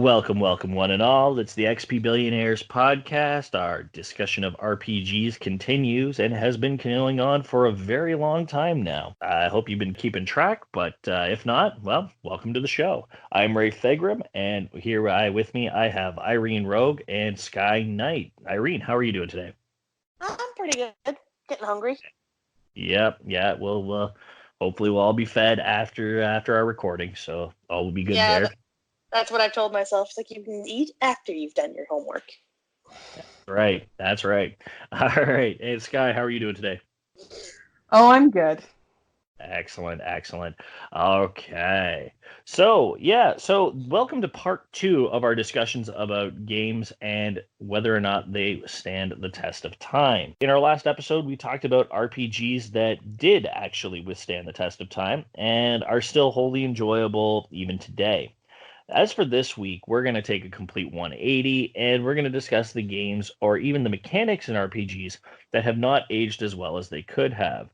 Welcome, one and all. It's the XP Billionaires podcast. Our discussion of RPGs continues and has been going on for a very long time now. I hope you've been keeping track, but if not, well, welcome to the show. I'm Ray Fegram, and here with me I have Irene Rogue and Sky Knight. Irene, how are you doing today? I'm pretty good. Getting hungry. Yep, yeah. Well, hopefully we'll all be fed after our recording, so all will be good there. That's what I've told myself. It's like you can eat after you've done your homework. Right, that's right. All right. Hey, Sky, how are you doing today? Oh, I'm good. Excellent. Okay. So welcome to part 2 of our discussions about games and whether or not they stand the test of time. In our last episode, we talked about RPGs that did actually withstand the test of time and are still wholly enjoyable even today. As for this week, we're going to take a complete 180 and we're going to discuss the games or even the mechanics in RPGs that have not aged as well as they could have.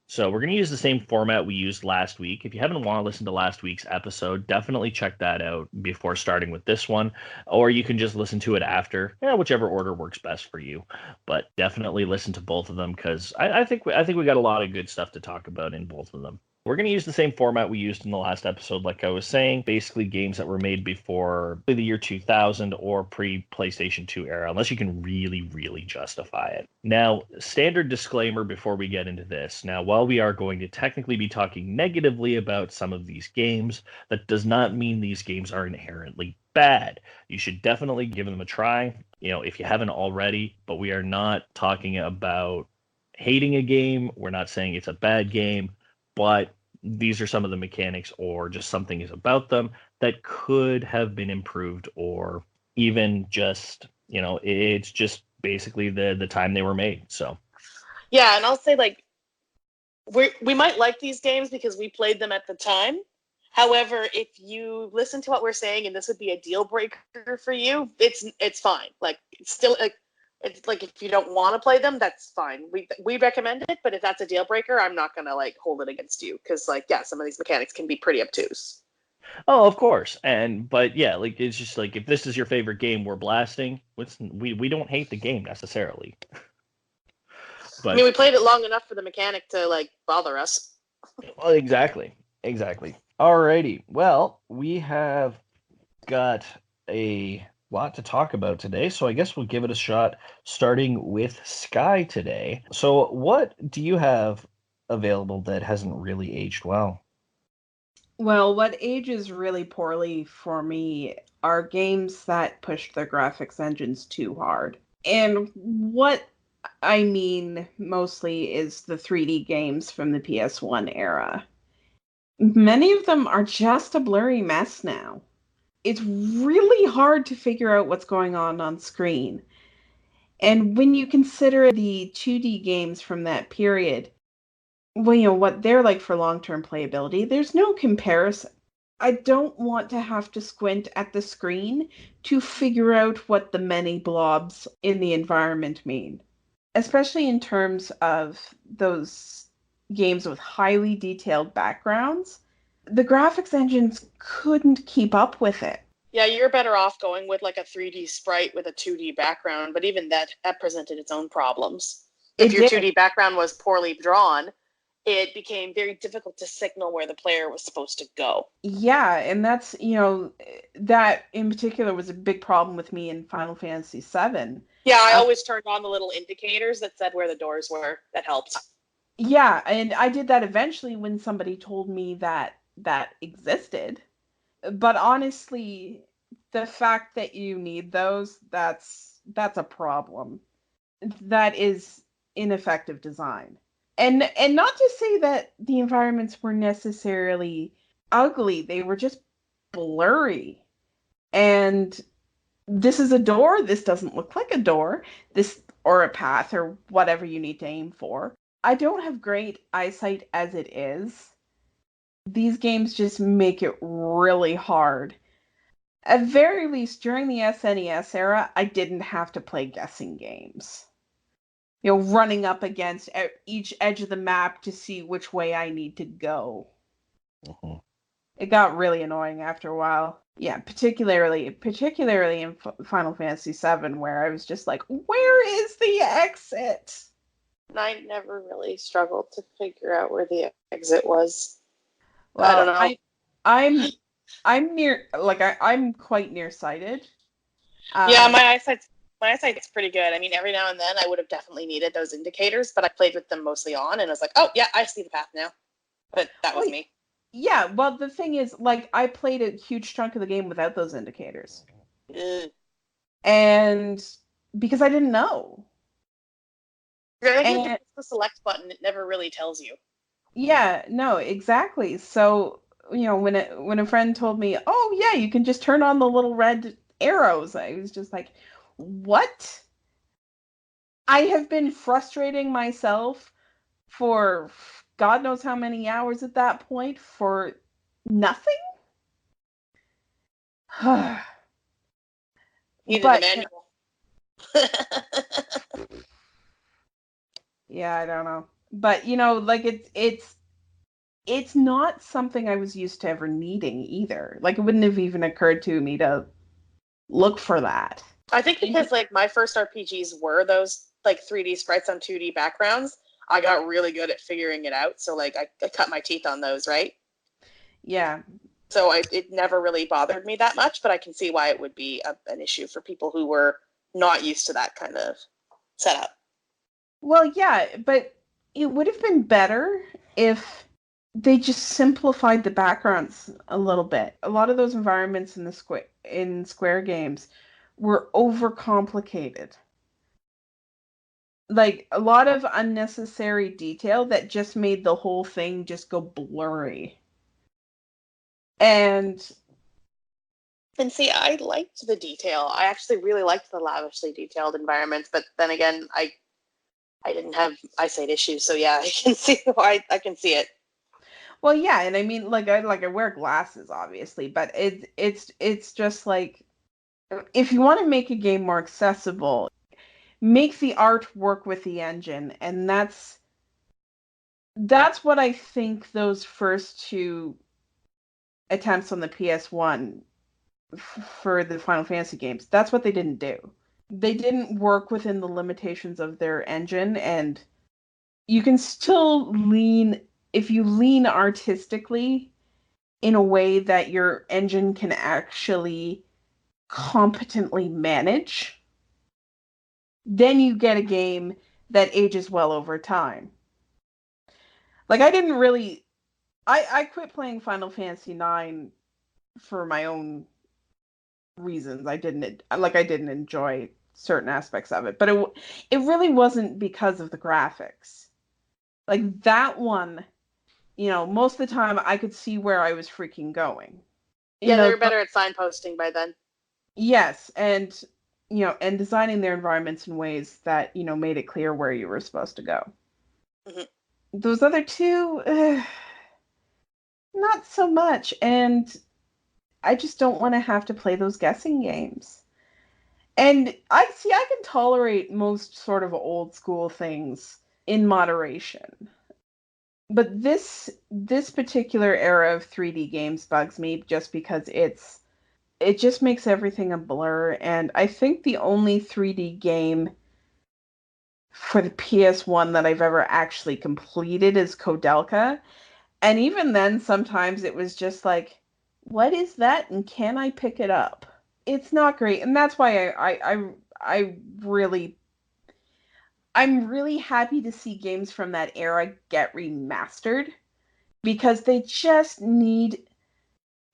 So we're going to use the same format we used last week. If you haven't want to listen to last week's episode, definitely check that out before starting with this one, or you can just listen to it after, whichever order works best for you. But definitely listen to both of them because I think we got a lot of good stuff to talk about in both of them. We're going to use the same format we used in the last episode, like I was saying, basically games that were made before the year 2000 or pre-PlayStation 2 era, unless you can really, really justify it. Now, standard disclaimer before we get into this. Now, while we are going to technically be talking negatively about some of these games, that does not mean these games are inherently bad. You should definitely give them a try, if you haven't already, but we are not talking about hating a game. We're not saying it's a bad game. But these are some of the mechanics or just something is about them that could have been improved or even just, it's just basically the time they were made. So, yeah, and I'll say we might like these games because we played them at the time. However, if you listen to what we're saying and this would be a deal breaker for you, it's fine. It's still it's like if you don't want to play them, that's fine. We recommend it, but if that's a deal breaker, I'm not gonna hold it against you because some of these mechanics can be pretty obtuse. Oh, of course, but it's just if this is your favorite game, we're blasting. We don't hate the game necessarily. But I mean, we played it long enough for the mechanic to bother us. Well, exactly. Alrighty. Well, we have got a lot to talk about today, so I guess we'll give it a shot, starting with Sky today. So what do you have available that hasn't really aged well? Well, what ages really poorly for me are games that push their graphics engines too hard. And what I mean mostly is the 3D games from the PS1 era. Many of them are just a blurry mess now. It's really hard to figure out what's going on screen. And when you consider the 2D games from that period, well, what they're like for long-term playability, there's no comparison. I don't want to have to squint at the screen to figure out what the many blobs in the environment mean, especially in terms of those games with highly detailed backgrounds. The graphics engines couldn't keep up with it. Yeah, you're better off going with a 3D sprite with a 2D background, but even that presented its own problems. If your 2D background was poorly drawn, it became very difficult to signal where the player was supposed to go. Yeah, and that's, that in particular was a big problem with me in Final Fantasy VII. Yeah, I always turned on the little indicators that said where the doors were. That helped. Yeah, and I did that eventually when somebody told me that existed. But honestly, the fact that you need those, that's a problem. That is ineffective design. And not to say that the environments were necessarily ugly, they were just blurry. And this is a door, this doesn't look like a door, this or a path or whatever you need to aim for. I don't have great eyesight as it is. These games just make it really hard. At very least, during the SNES era, I didn't have to play guessing games. Running up against each edge of the map to see which way I need to go. Mm-hmm. It got really annoying after a while. Yeah, particularly in Final Fantasy VII, where I was just like, where is the exit? And I never really struggled to figure out where the exit was. I don't Well, know. I'm I'm near like I'm quite nearsighted. Yeah, Um, my eyesight's pretty good. I mean, every now and then I would have definitely needed those indicators, but I played with them mostly on, and I was like, oh yeah, I see the path now. But that was well, me. yeah. Well, the thing is, like, I played a huge chunk of the game without those indicators, Ugh. and because I didn't know. I think you have to And press the select button. It never really tells you. yeah, no, exactly. So, when a friend told me, "Oh, yeah, you can just turn on the little red arrows," I was just like, "What?" I have been frustrating myself for God knows how many hours at that point for nothing. Needed a But manual. yeah, I don't know. But like it's not something I was used to ever needing either. Like it wouldn't have even occurred to me to look for that. I think because like my first RPGs were those like 3D sprites on 2D backgrounds, I got really good at figuring it out. So like I cut my teeth on those, right? Yeah. So it never really bothered me that much, but I can see why it would be an issue for people who were not used to that kind of setup. Well, yeah, but it would have been better if they just simplified the backgrounds a little bit. A lot of those environments in Square games were overcomplicated. Like a lot of unnecessary detail that just made the whole thing just go blurry. And And see, I liked the detail. I actually really liked the lavishly detailed environments, but then again, I didn't have eyesight issues, so yeah, I can see why I can see it. well, yeah, and I mean I wear glasses obviously, but it's just like if you want to make a game more accessible, make the art work with the engine, and that's what I think those first two attempts on the PS1 for the Final Fantasy games, that's what they didn't do. They didn't work within the limitations of their engine, and you can still lean if you lean artistically in a way that your engine can actually competently manage, then you get a game that ages well over time. Like I didn't really I quit playing Final Fantasy 9 for my own reasons. I didn't enjoy certain aspects of it, but it really wasn't because of the graphics. Like that one, most of the time I could see where I was freaking going. You Yeah, they know, were better at signposting by then. yes, and and designing their environments in ways that, made it clear where you were supposed to go. Hmm. Those other two, not so much, and I just don't want to have to play those guessing games. And I can tolerate most sort of old school things in moderation. But this particular era of 3D games bugs me just because it just makes everything a blur, and I think the only 3D game for the PS1 that I've ever actually completed is Kodelka. And even then sometimes it was just like, what is that and can I pick it up? It's not great, and that's why I really I'm really happy to see games from that era get remastered because they just need,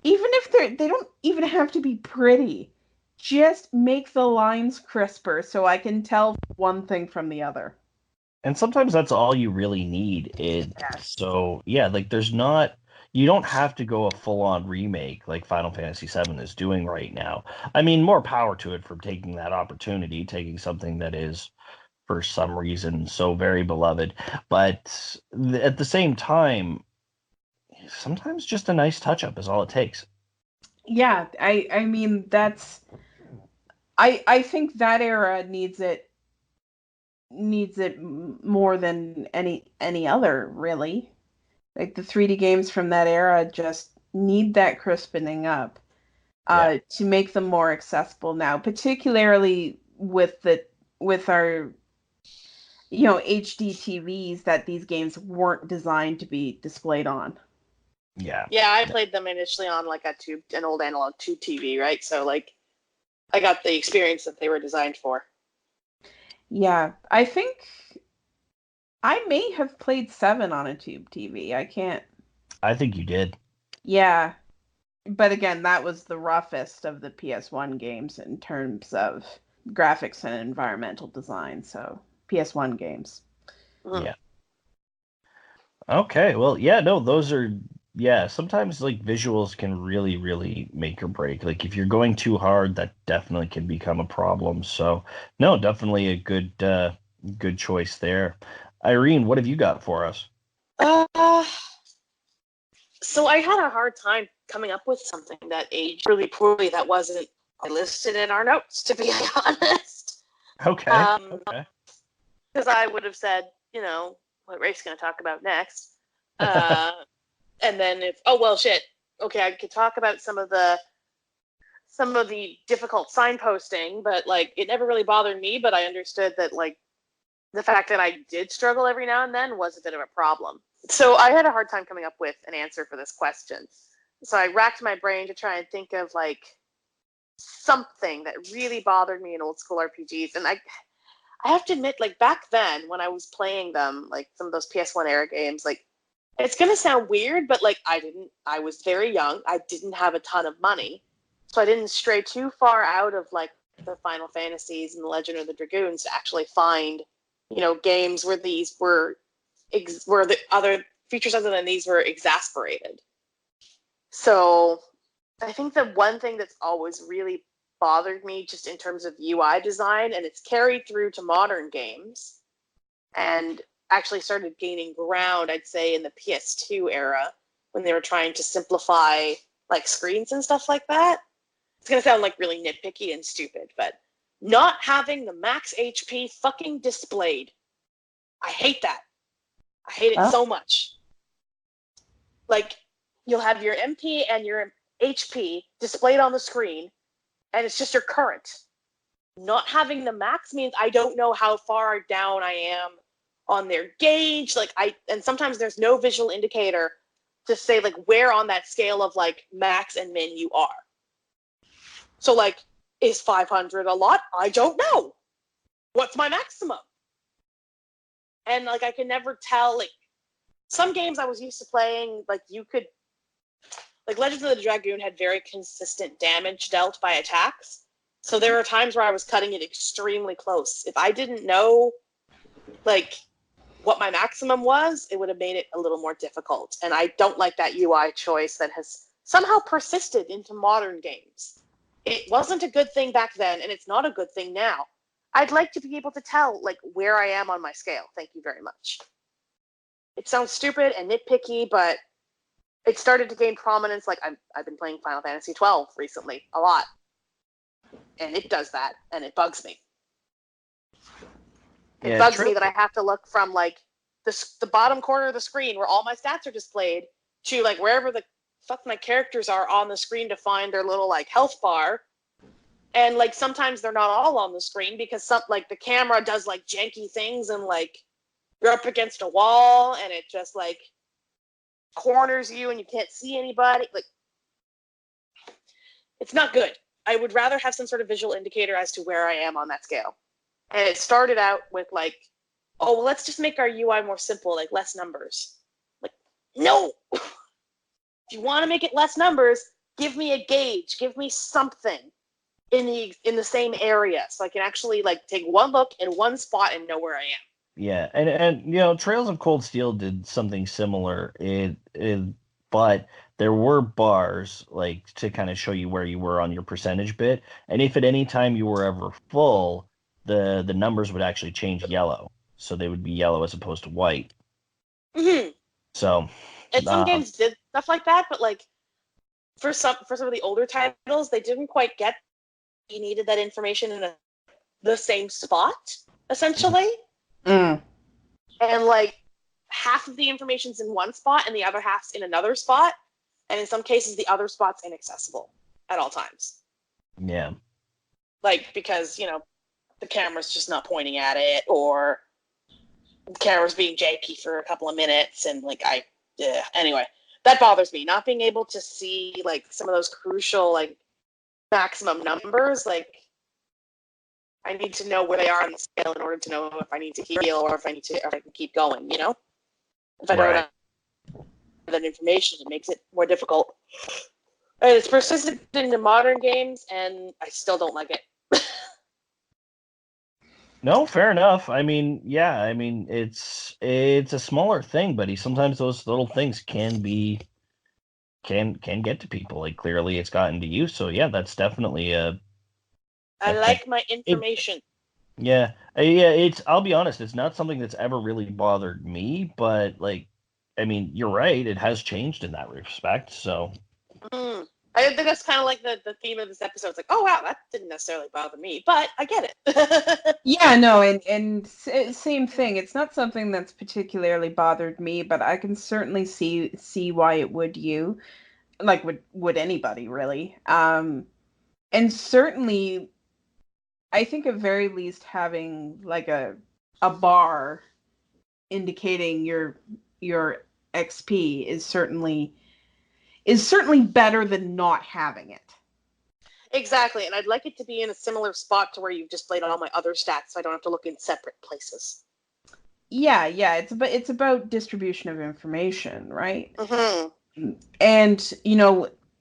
even if they don't even have to be pretty, just make the lines crisper so I can tell one thing from the other. And sometimes that's all you really need. Yes. So yeah, like there's not you don't have to go a full-on remake like Final Fantasy VII is doing right now. I mean, more power to it for taking that opportunity, taking something that is for some reason so very beloved. But at the same time, sometimes just a nice touch-up is all it takes. Yeah, I mean I think that era needs it more than any other really. Like the 3D games from that era just need that crispening up. to make them more accessible now, particularly with our HD TVs that these games weren't designed to be displayed on. Yeah. Yeah, I played them initially on like an old analog tube TV, right? So like I got the experience that they were designed for. Yeah, I think I may have played 7 on a tube TV. I can't. I think you did. Yeah, but again, that was the roughest of the PS1 games in terms of graphics and environmental design. So PS1 games. Mhm. Yeah. Okay. Well, yeah, no, those are, yeah, sometimes like visuals can really, really make or break. Like if you're going too hard, that definitely can become a problem. So, no, definitely a good choice there. Irene, what have you got for us? Uh, so I had a hard time coming up with something that aged really poorly that wasn't listed in our notes, to be honest. Okay. Okay. Because I would have said, what Rafe's going to talk about next. And then shit. Okay, I could talk about some of the difficult signposting, but like it never really bothered me, but I understood that like the fact that I did struggle every now and then was a bit of a problem. So I had a hard time coming up with an answer for this question. So I racked my brain to try and think of like something that really bothered me in old school RPGs. And I have to admit, like back then when I was playing them, like some of those PS1 era games, like it's gonna sound weird, but like I was very young. I didn't have a ton of money. So I didn't stray too far out of like the Final Fantasies and the Legend of the Dragoons to actually find, games where these were where the other features other than these were exasperated. So I think the one thing that's always really bothered me just in terms of UI design, and it's carried through to modern games, and actually started gaining ground, I'd say, in the PS2 era when they were trying to simplify like screens and stuff like that. It's going to sound like really nitpicky and stupid, but not having the max HP fucking displayed. I hate that. I hate it so much. Like, you'll have your MP and your HP displayed on the screen, and it's just your current. Not having the max means I don't know how far down I am on their gauge. And sometimes there's no visual indicator to say like where on that scale of like max and min you are. So like, is 500 a lot? I don't know. What's my maximum? And like, I can never tell. Like, some games I was used to playing, like you could, like Legends of the Dragoon had very consistent damage dealt by attacks. So there were times where I was cutting it extremely close. If I didn't know, like, what my maximum was, it would have made it a little more difficult. And I don't like that UI choice that has somehow persisted into modern games. It wasn't a good thing back then, and it's not a good thing now. I'd like to be able to tell, like, where I am on my scale. Thank you very much. It sounds stupid and nitpicky, but it started to gain prominence. Like, I've been playing Final Fantasy 12 recently, a lot. And it does that, and it bugs me. It bugs me that I have to look from, like, the bottom corner of the screen where all my stats are displayed to, like, wherever the fuck my characters are on the screen to find their little, like, health bar. And, like, sometimes they're not all on the screen because, the camera does, like, janky things and, like, you're up against a wall and it just, like, corners you and you can't see anybody. Like, it's not good. I would rather have some sort of visual indicator as to where I am on that scale. And it started out with, like, oh, well, let's just make our UI more simple, like less numbers. Like, no! If you want to make it less numbers, give me a gauge. Give me something in the same area so I can actually, like, take one look in one spot and know where I am. Yeah, and Trails of Cold Steel did something similar. But there were bars like to kind of show you where you were on your percentage bit, and if at any time you were ever full, the numbers would actually change yellow, so they would be yellow as opposed to white. Mm-hmm. So, and some games did stuff like that, but like for some of the older titles, they didn't quite get. You needed that information in the same spot, essentially. Mm. And like half of the information's in one spot and the other half's in another spot, and in some cases the other spot's inaccessible. at all times. Yeah. Like, because, the camera's just not pointing at it, or the camera's being janky for a couple of minutes, and, like, anyway, that bothers me. Not being able to see, like, some of those crucial, like, maximum numbers, like, I need to know where they are on the scale in order to know if I need to heal or if I can keep going, If I don't have that information, it makes it more difficult. And it's persistent in the modern games, and I still don't like it. No, fair enough. I mean, yeah, I mean, it's a smaller thing, but sometimes those little things can get to people. Like, clearly it's gotten to you. So yeah, that's definitely I like my information. Yeah, I'll be honest, it's not something that's ever really bothered me, but, like, I mean, you're right, it has changed in that respect. So I think that's kind of like the theme of this episode. It's like, oh wow, that didn't necessarily bother me, but I get it. Yeah, no, and same thing. It's not something that's particularly bothered me, but I can certainly see why it would you, like would anybody really. And certainly, I think at very least having like a bar indicating your XP is certainly better than not having it. Exactly, and I'd like it to be in a similar spot to where you've displayed all my other stats, so I don't have to look in separate places. Yeah, it's about distribution of information, right? Mm-hmm. And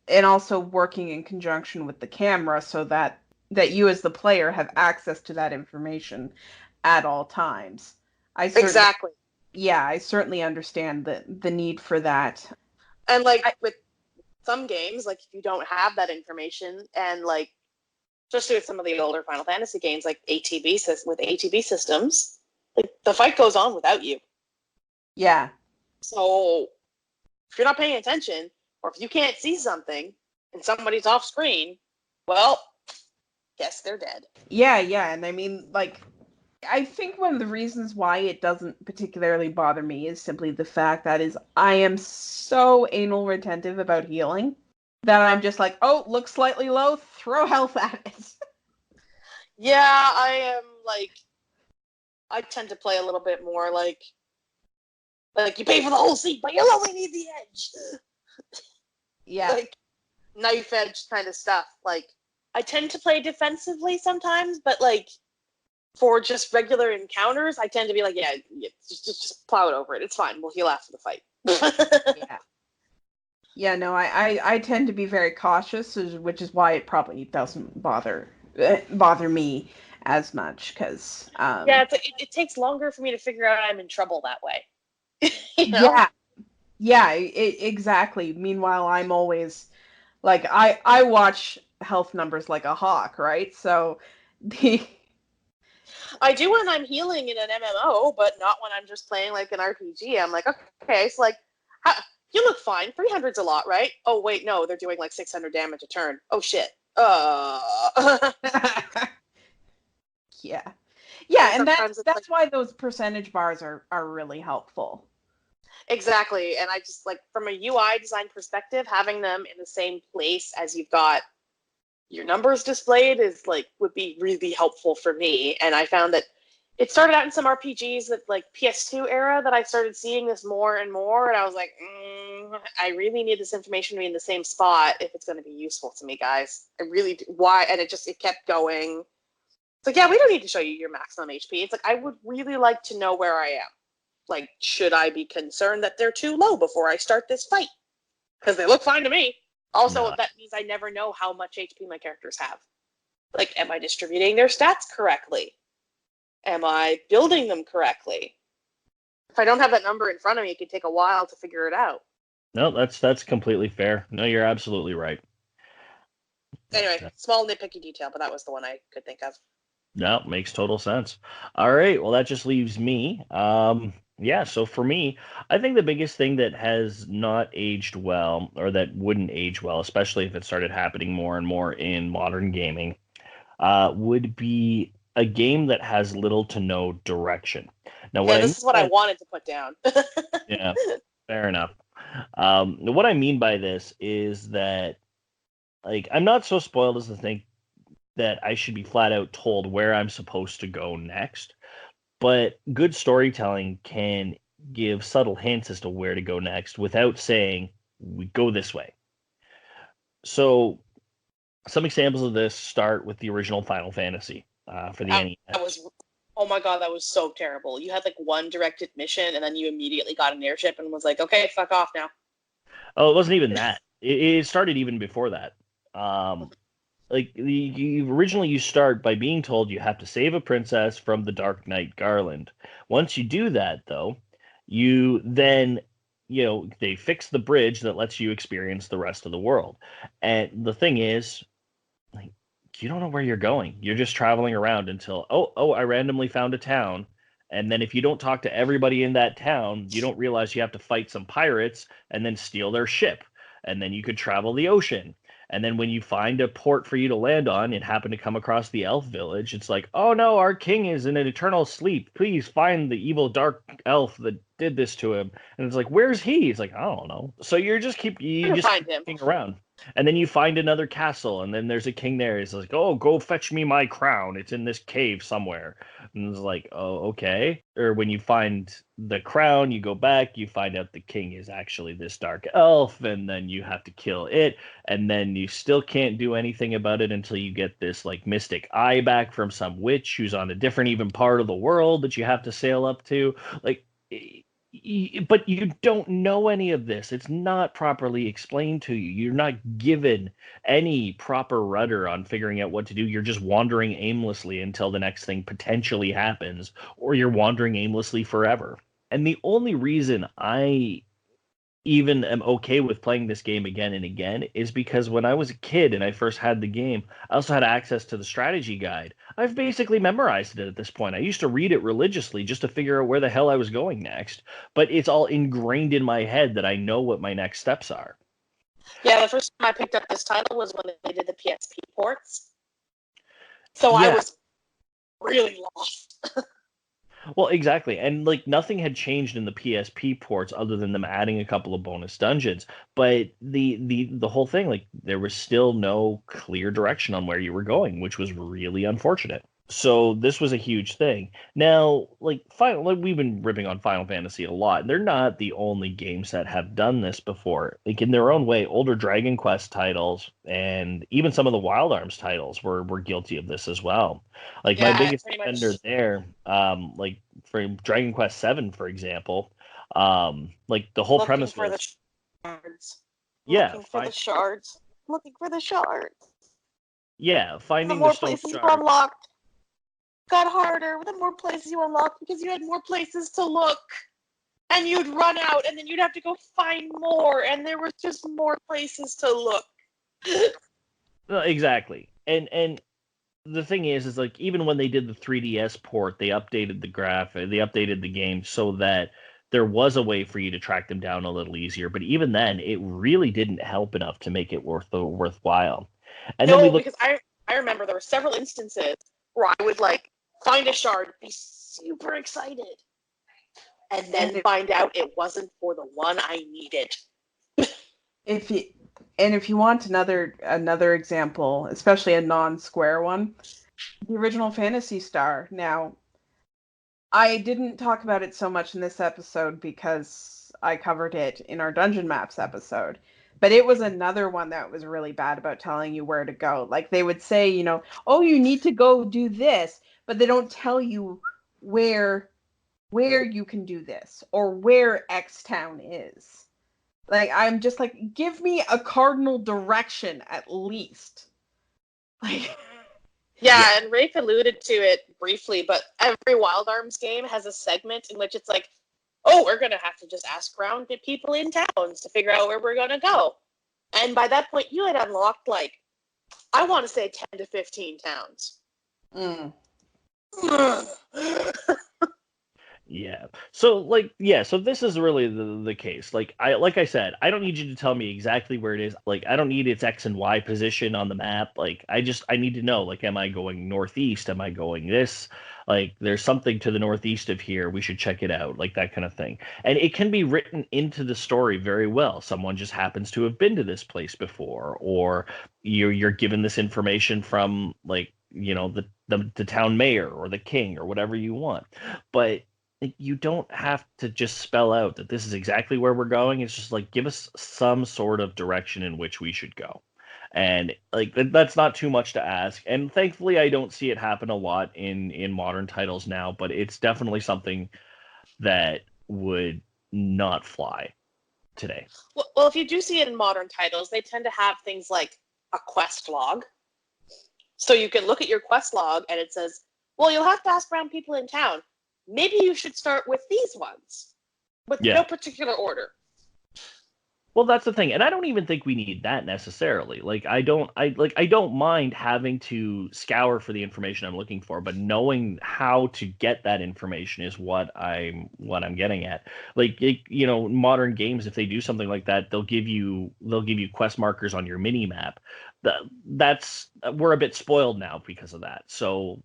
and also working in conjunction with the camera so that you as the player have access to that information at all times. Exactly. Yeah, I certainly understand the need for that. And with some games, like, if you don't have that information, and like, especially with some of the older Final Fantasy games, like with ATB systems, like, the fight goes on without you. Yeah. So if you're not paying attention, or if you can't see something and somebody's off screen, well, guess they're dead. Yeah, and I mean, like, I think one of the reasons why it doesn't particularly bother me is simply the fact that I am so anal retentive about healing that I'm just like, oh, looks slightly low, throw health at it. Yeah, I am, like, I tend to play a little bit more like you pay for the whole seat, but you'll only need the edge. Yeah. Like, knife edge kind of stuff. Like, I tend to play defensively sometimes, but, like, for just regular encounters, I tend to be like, yeah, just plow it over it. It's fine. We'll heal after the fight. Yeah. Yeah, no, I tend to be very cautious, which is why it probably doesn't bother me as much, because yeah, it takes longer for me to figure out I'm in trouble that way. Yeah, exactly. Meanwhile, I'm always like, I watch health numbers like a hawk, right? So I do when I'm healing in an MMO, but not when I'm just playing like an RPG. I'm like, okay, so like, you look fine. 300's a lot, right? Oh wait, no, they're doing like 600 damage a turn. Oh shit. Yeah, and that's like, why those percentage bars are really helpful. Exactly, and I just, like, from a UI design perspective, having them in the same place as you've got your numbers displayed would be really helpful for me. And I found that it started out in some RPGs with, like, PS2 era that I started seeing this more and more, and I was like, I really need this information to be in the same spot if it's going to be useful to me, guys. I really do. Why? And it kept going. It's like, yeah, we don't need to show you your maximum HP. It's like, I would really like to know where I am. Like, should I be concerned that they're too low before I start this fight? Because they look fine to me. Also, that means I never know how much HP my characters have. Like, am I distributing their stats correctly? Am I building them correctly? If I don't have that number in front of me, it can take a while to figure it out. No, that's completely fair. No, you're absolutely right. Anyway, small nitpicky detail, but that was the one I could think of. No, makes total sense. All right, well, that just leaves me. Yeah, so for me, I think the biggest thing that has not aged well, or that wouldn't age well, especially if it started happening more and more in modern gaming, would be a game that has little to no direction. Now, this is what I wanted to put down. Yeah, fair enough. What I mean by this is that Like, I'm not so spoiled as to think that I should be flat out told where I'm supposed to go next, but good storytelling can give subtle hints as to where to go next without saying, we go this way. So, some examples of this start with the original Final Fantasy for the NES. That was, oh my god, that was so terrible. You had like one directed mission, and then you immediately got an airship and was like, okay, fuck off now. Oh, it wasn't even that. It started even before that. Like originally, you start by being told you have to save a princess from the Dark Knight Garland. Once you do that, though, you then they fix the bridge that lets you experience the rest of the world. And the thing is, like, you don't know where you're going. You're just traveling around until I randomly found a town. And then if you don't talk to everybody in that town, you don't realize you have to fight some pirates and then steal their ship. And then you could travel the ocean. And then when you find a port for you to land on and happen to come across the elf village, it's like, oh no, our king is in an eternal sleep. Please find the evil dark elf that did this to him. And it's like, where's he? He's like, I don't know. So you just keep Find him. looking around. And then you find another castle, and then there's a king there. He's like, oh, go fetch me my crown. It's in this cave somewhere. And it's like, oh, okay. Or when you find the crown, you go back, you find out the king is actually this dark elf, and then you have to kill it. And then you still can't do anything about it until you get this like mystic eye back from some witch who's on a different even part of the world that you have to sail up to. Like, but you don't know any of this. It's not properly explained to you. You're not given any proper rudder on figuring out what to do. You're just wandering aimlessly until the next thing potentially happens, or you're wandering aimlessly forever. And the only reason I even am okay with playing this game again and again is because when I was a kid and I first had the game, I also had access to the strategy guide. I've basically memorized it at this point. I used to read it religiously just to figure out where the hell I was going next, but it's all ingrained in my head that I know what my next steps are. Yeah, the first time I picked up this title was when they did the PSP ports. So Yeah. I was really lost. Well, exactly. And like nothing had changed in the PSP ports other than them adding a couple of bonus dungeons. But the whole thing, like there was still no clear direction on where you were going, which was really unfortunate. So this was a huge thing. Now, like we've been ripping on Final Fantasy a lot. They're not the only games that have done this before. Like in their own way, older Dragon Quest titles and even some of the Wild Arms titles were guilty of this as well. Like my biggest offender there, like for Dragon Quest VII, for example, like the whole premise was the shards. Looking for the shards. Looking for the shards. Yeah, finding the more the stone places shard. you unlocked got harder the more places you unlocked because you had more places to look. And you'd run out and then you'd have to go find more and there was just more places to look. Exactly. And the thing is like even when they did the 3DS port, they updated they updated the game so that there was a way for you to track them down a little easier. But even then, it really didn't help enough to make it worthwhile. And no, then because I remember there were several instances where I would like find a shard, be super excited, and then find out it wasn't for the one I needed. If you want another example, especially a non-square one, the original Phantasy Star. Now, I didn't talk about it so much in this episode because I covered it in our Dungeon Maps episode. But it was another one that was really bad about telling you where to go. Like they would say, oh, you need to go do this, but they don't tell you where you can do this or where X town is. Like I'm just like, give me a cardinal direction at least. Like yeah, and Rafe alluded to it briefly, but every Wild Arms game has a segment in which it's like, oh, we're going to have to just ask around to people in towns to figure out where we're going to go. And by that point, you had unlocked, like, I want to say 10 to 15 towns. Yeah. So this is really the case. Like I said, I don't need you to tell me exactly where it is. Like I don't need its X and Y position on the map. Like I need to know, like, am I going northeast? Am I going this? Like there's something to the northeast of here. We should check it out. Like that kind of thing. And it can be written into the story very well. Someone just happens to have been to this place before, or you're given this information from, like, the town mayor or the king or whatever you want. But like, you don't have to just spell out that this is exactly where we're going. It's just like, give us some sort of direction in which we should go. And like that's not too much to ask. And thankfully, I don't see it happen a lot in modern titles now, but it's definitely something that would not fly today. Well, if you do see it in modern titles, they tend to have things like a quest log. So you can look at your quest log and it says, well, you'll have to ask around people in town. Maybe you should start with these ones with no particular order. Well, that's the thing. And I don't even think we need that necessarily. I don't mind having to scour for the information I'm looking for, but knowing how to get that information is what I'm getting at. Modern games, if they do something like that, they'll give you quest markers on your mini map. We're a bit spoiled now because of that. So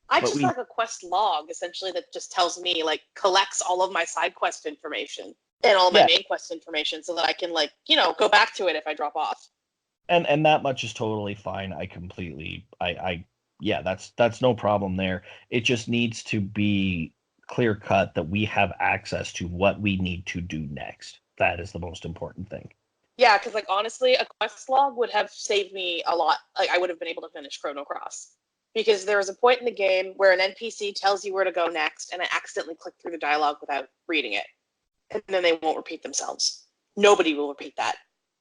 like a quest log, essentially, that just tells me, like, collects all of my side quest information and all my main quest information so that I can, like, go back to it if I drop off. And that much is totally fine. That's no problem there. It just needs to be clear cut that we have access to what we need to do next. That is the most important thing. Yeah, because, like, honestly, a quest log would have saved me a lot. Like, I would have been able to finish Chrono Cross. Because there was a point in the game where an NPC tells you where to go next, and I accidentally clicked through the dialogue without reading it. And then they won't repeat themselves. Nobody will repeat that.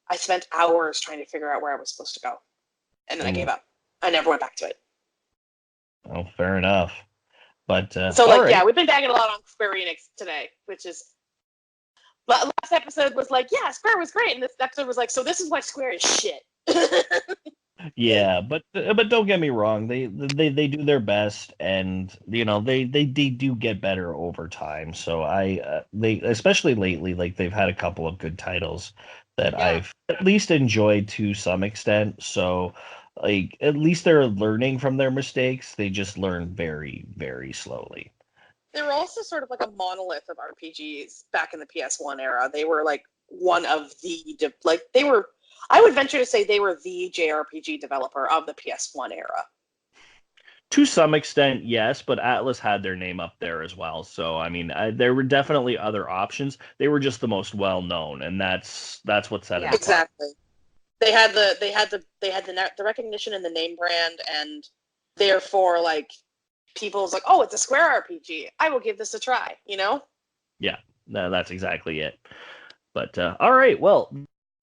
I spent hours trying to figure out where I was supposed to go. And then I gave up. I never went back to it. Oh, fair enough. But we've been bagging a lot on Square Enix today, which is... But last episode was like, yeah, Square was great. And this episode was like, so this is why Square is shit. Yeah, but don't get me wrong. They do their best, and they do get better over time. So they, especially lately, like, they've had a couple of good titles that I've at least enjoyed to some extent. So, like, at least they're learning from their mistakes. They just learn very, very slowly. They were also sort of like a monolith of RPGs back in the PS1 era. They were like one of the I would venture to say they were the JRPG developer of the PS1 era. To some extent, yes, but Atlas had their name up there as well. So, I mean, there were definitely other options. They were just the most well known, and that's what set it apart. Exactly. They had the recognition in the name brand, and therefore, like, people's like, oh, it's a Square RPG. I will give this a try. Yeah, that's exactly it. But all right, well.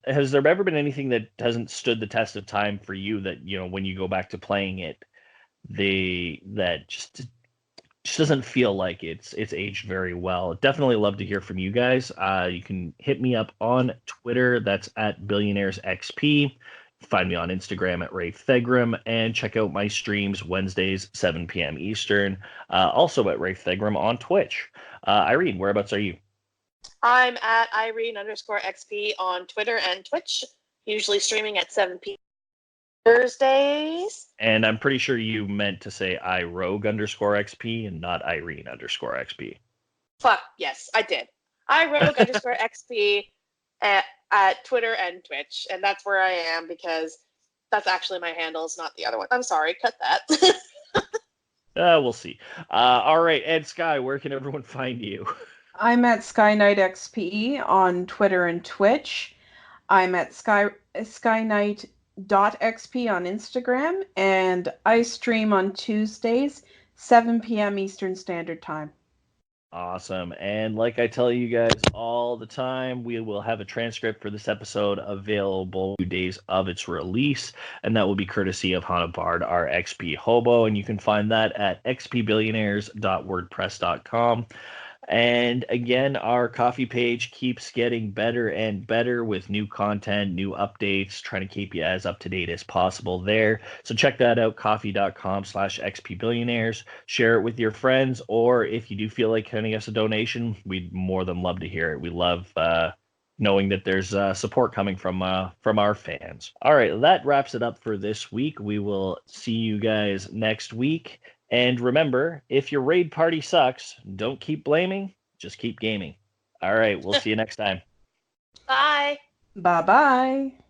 Has there ever been anything that hasn't stood the test of time for you that, when you go back to playing it, that just doesn't feel like it's aged very well? Definitely love to hear from you guys. You can hit me up on Twitter. That's at BillionairesXP. Find me on Instagram at Rafe Thegrim, and check out my streams Wednesdays, 7 p.m. Eastern. Also at Rafe Thegrim on Twitch. Irene, whereabouts are you? I'm at Irene_XP on Twitter and Twitch, usually streaming at 7 p.m. Thursdays. And I'm pretty sure you meant to say iRogue_XP and not Irene_XP. Fuck, yes, I did. iRogue_XP at Twitter and Twitch, and that's where I am because that's actually my handles, not the other one. I'm sorry, cut that. We'll see. All right, Ed Sky, where can everyone find you? I'm at SkyKnightXP on Twitter and Twitch. I'm at SkyKnight.xp on Instagram, and I stream on Tuesdays, 7 p.m. Eastern Standard Time. Awesome. And like I tell you guys all the time, we will have a transcript for this episode available 2 days of its release, and that will be courtesy of Hannah Bard, our XP Hobo, and you can find that at xpbillionaires.wordpress.com. And again, our coffee page keeps getting better and better with new content, new updates, trying to keep you as up to date as possible there. So check that out, coffee.com/xpbillionaires. Share it with your friends, or if you do feel like sending us a donation, we'd more than love to hear it. We love knowing that there's support coming from our fans. All right, that wraps it up for this week. We will see you guys next week. And remember, if your raid party sucks, don't keep blaming, just keep gaming. All right, we'll see you next time. Bye. Bye-bye.